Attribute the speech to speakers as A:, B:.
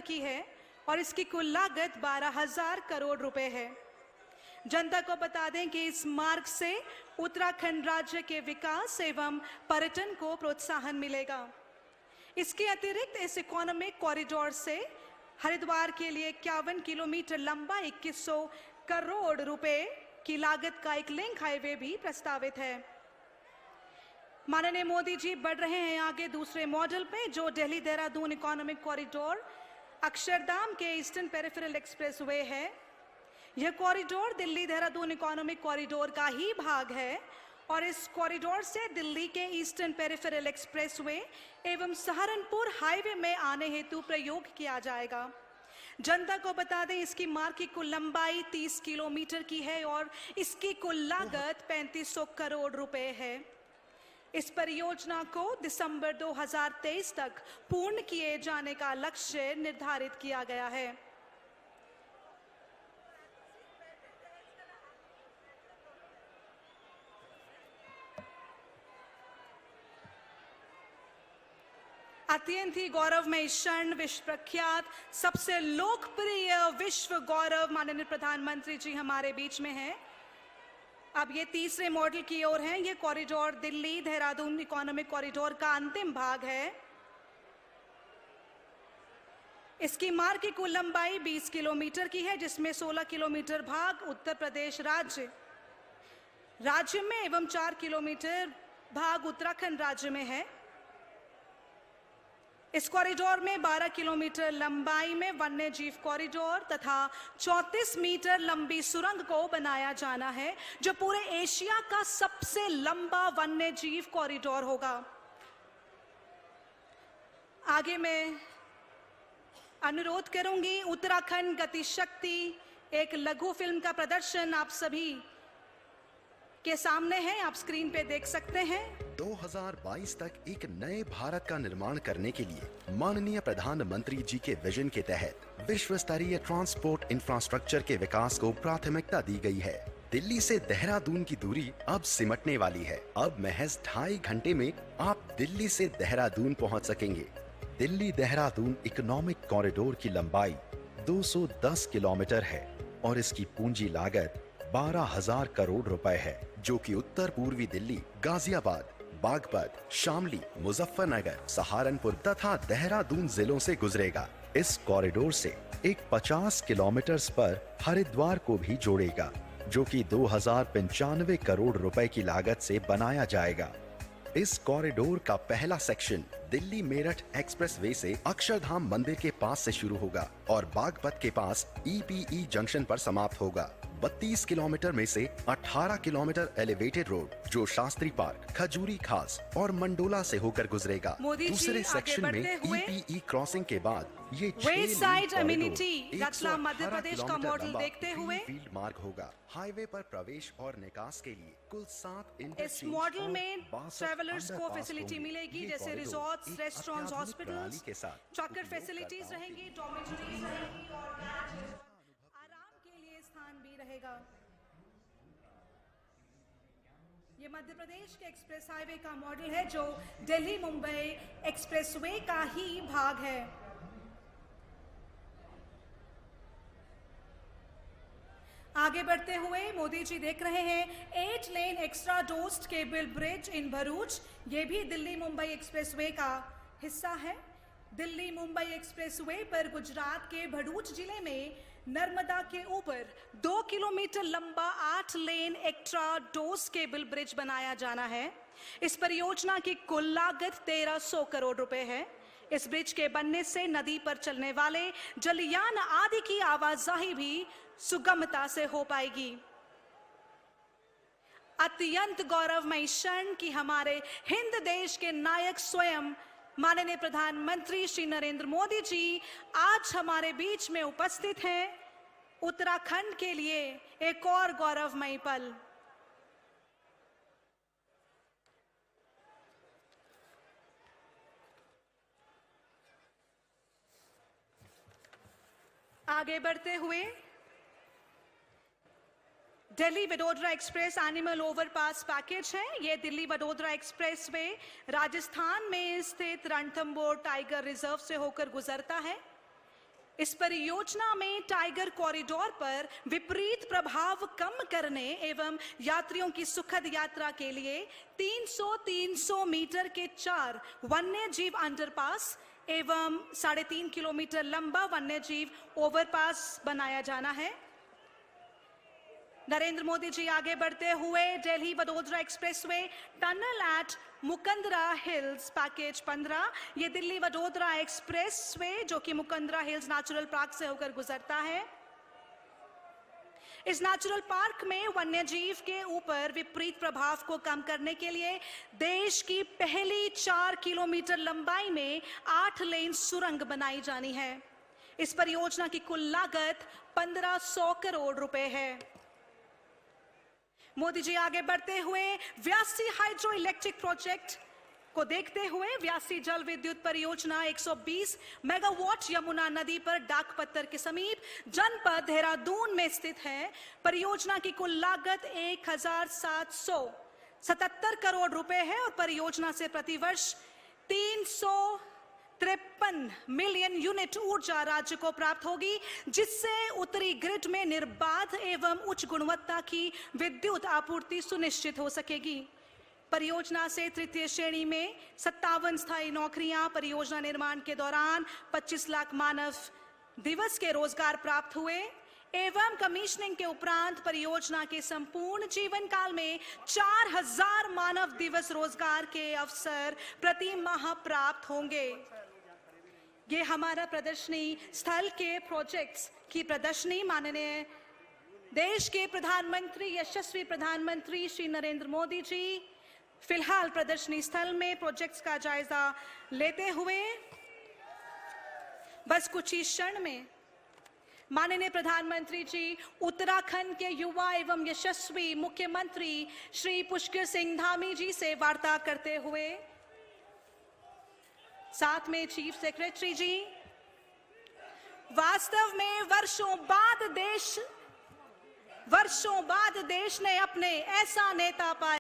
A: की है और इसकी कुल लागत 12,000 करोड़ रुपए है। जनता को बता दें कि इस मार्ग से उत्तराखंड राज्य के विकास एवं पर्यटन को प्रोत्साहन मिलेगा। इसके अतिरिक्त इस इकोनॉमिक कॉरिडोर से हरिद्वार के लिए 51 किलोमीटर लंबा 2100 करोड़ रुपए की लागत का एक लिंक हाईवे भी प्रस्तावित है। माननीय मोदी जी बढ़ रहे हैं आगे दूसरे मॉडल पे, जो दिल्ली देहरादून इकोनॉमिक कॉरिडोर अक्षरधाम के ईस्टर्न पेरिफेरल एक्सप्रेसवे है। यह corridor Delhi Dehradun economic corridor का ही भाग है और इस कॉरिडोर से दिल्ली के ईस्टर्न पेरिफेरल एक्सप्रेसवे एवं सहारनपुर हाईवे में आने हेतु प्रयोग किया जाएगा। जनता को बता दें इसकी मार्ग की कुल लंबाई 30 किलोमीटर की है और इसकी कुल लागत 3500 करोड़ रुपए है। इस परियोजना को दिसंबर 2023 तक पूर्ण किए जाने का लक्ष्य निर्धारित किया गया है। अत्यंत ही गौरवमय क्षण, विश्व प्रख्यात सबसे लोकप्रिय विश्व गौरव माननीय प्रधानमंत्री जी हमारे बीच में हैं। अब ये तीसरे मॉडल की ओर है। ये corridor Delhi Dehradun economic corridor का अंतिम भाग है। इसकी मार्ग की कुल लंबाई 20 किलोमीटर की है, जिसमें 16 किलोमीटर भाग उत्तर प्रदेश राज्य में एवं 4 किलोमीटर भाग उत्तराखंड राज्य में है। इस कॉरिडोर में 12 किलोमीटर लंबाई में वन्य जीव कॉरिडोर तथा 34 मीटर लंबी सुरंग को बनाया जाना है, जो पूरे एशिया का सबसे लंबा वन्य जीव कॉरिडोर होगा। आगे मैं अनुरोध करूंगी, उत्तराखंड गति शक्ति एक लघु फिल्म का प्रदर्शन आप सभी के सामने है, आप स्क्रीन पे देख सकते हैं।
B: 2022 तक एक नए भारत का निर्माण करने के लिए माननीय प्रधानमंत्री जी के विजन के तहत विश्व स्तरीय ट्रांसपोर्ट इंफ्रास्ट्रक्चर के विकास को प्राथमिकता दी गई है। दिल्ली से देहरादून की दूरी अब सिमटने वाली है। अब महज 2.5 घंटे में आप दिल्ली से देहरादून पहुंच सकेंगे। दिल्ली देहरादून इकोनॉमिक कॉरिडोर की लंबाई 210 किलोमीटर है और इसकी पूंजी लागत 12,000 करोड़ रुपए है, जो कि उत्तर पूर्वी दिल्ली, गाजियाबाद, बागपत, शामली, मुजफ्फरनगर, सहारनपुर तथा देहरादून जिलों से गुजरेगा। इस कॉरिडोर से एक 50 किलोमीटर पर हरिद्वार को भी जोड़ेगा, जो कि 2,095 करोड़ रुपए की लागत से बनाया जाएगा। इस कॉरिडोर का पहला सेक्शन दिल्ली मेरठ एक्सप्रेसवे से अक्षरधाम मंदिर के पास से शुरू होगा और बागपत के पास EPE जंक्शन पर समाप्त होगा। 32 किलोमीटर में से 18 किलोमीटर एलिवेटेड रोड, जो शास्त्री पार्क, खजूरी खास और मंडोला से होकर गुजरेगा। दूसरे सेक्शन में EPE क्रॉसिंग के बाद ये
A: west side amenity Ratlam Madhya Pradesh का मॉडल देखते हुए
B: फील्ड मार्ग होगा। हाईवे पर प्रवेश और निकास के लिए कुल 7
A: इस मॉडल में ट्रैवलर्स को फैसिलिटी मिलेगी, जैसे resorts, restaurants, hospitals, choker facilities रहेंगी, डॉर्मेटरीज रहेंगी और आराम के लिए स्थान भी रहेगा। ये मध्य प्रदेश के एक्सप्रेस हाईवे का मॉडल है, जो दिल्ली मुंबई एक्सप्रेसवे का ही भाग है। आगे बढ़ते हुए मोदी जी देख रहे हैं 8 lane extradosed cable bridge in Bharuch. ये भी दिल्ली मुंबई एक्सप्रेसवे का हिस्सा है। दिल्ली मुंबई एक्सप्रेसवे पर गुजरात के भरूच जिले में नर्मदा के ऊपर 2 किलोमीटर लंबा 8 lane extra dose cable bridge बनाया जाना है। इस परियोजना की कुल लागत 1300 करोड़ रुपए है। इस ब्रिज के बनने से नदी पर चलने वाले जलयान आदि की आवाजाही भी सुगमता से हो पाएगी। अत्यंत गौरवमय क्षण कि हमारे हिंद देश के नायक स्वयं माननीय प्रधानमंत्री श्री नरेंद्र मोदी जी आज हमारे बीच में उपस्थित हैं। उत्तराखंड के लिए एक और गौरवमय पल। आगे बढ़ते हुए Delhi Vadodara express animal overpass package है। यह दिल्ली वडोदरा एक्सप्रेसवे राजस्थान में स्थित रणथंभौर टाइगर रिजर्व से होकर गुजरता है। इस परियोजना में टाइगर कॉरिडोर पर विपरीत प्रभाव कम करने एवं यात्रियों की सुखद यात्रा के लिए 300 मीटर के 4 वन्य जीव अंडरपास एवं 3.5 किलोमीटर लंबा वन्य जीव ओवरपास बनाया जाना है। नरेंद्र मोदी जी आगे बढ़ते हुए Delhi Vadodara expressway tunnel eight Mukundra hills package 15, ये दिल्ली वडोदरा एक्सप्रेसवे जो कि मुकंदरा हिल्स नेचुरल पार्क से होकर गुजरता है। इस नेचुरल पार्क में वन्य जीव के ऊपर विपरीत प्रभाव को कम करने के लिए देश की पहली 4 किलोमीटर लंबाई में 8 लेन सुरंग बनाई जानी है। इस परियोजना की कुल लागत 1500 करोड़ रुपए है। मोदी जी आगे बढ़ते हुए व्यासी हाइड्रो इलेक्ट्रिक प्रोजेक्ट को देखते हुए व्यासी जल विद्युत परियोजना 120 मेगावाट यमुना नदी पर डाक पत्थर के समीप जनपद देहरादून में स्थित है। परियोजना की कुल लागत 1777 करोड़ रुपए है और परियोजना से प्रतिवर्ष 353 मिलियन यूनिट ऊर्जा राज्य को प्राप्त होगी, जिससे उत्तरी ग्रिड में निर्बाध एवं उच्च गुणवत्ता की विद्युत आपूर्ति सुनिश्चित हो सकेगी। परियोजना से तृतीय श्रेणी में 57 स्थायी नौकरियां, परियोजना निर्माण के दौरान 25 लाख मानव दिवस के रोजगार प्राप्त हुए एवं कमीशनिंग के उपरांत परियोजना के संपूर्ण जीवन काल में 4000 मानव दिवस रोजगार के अवसर प्रति माह प्राप्त होंगे। ये हमारा प्रदर्शनी स्थल के प्रोजेक्ट्स की प्रदर्शनी माननीय देश के प्रधानमंत्री यशस्वी प्रधानमंत्री श्री नरेंद्र मोदी जी फिलहाल प्रदर्शनी स्थल में प्रोजेक्ट्स का जायजा लेते हुए बस कुछ ही क्षण में माननीय प्रधानमंत्री जी उत्तराखंड के युवा एवं यशस्वी मुख्यमंत्री श्री पुष्कर सिंह धामी जी से वार्ता करते हुए, साथ में चीफ सेक्रेटरी जी, वास्तव में वर्षों बाद देश ने अपने ऐसा नेता पाया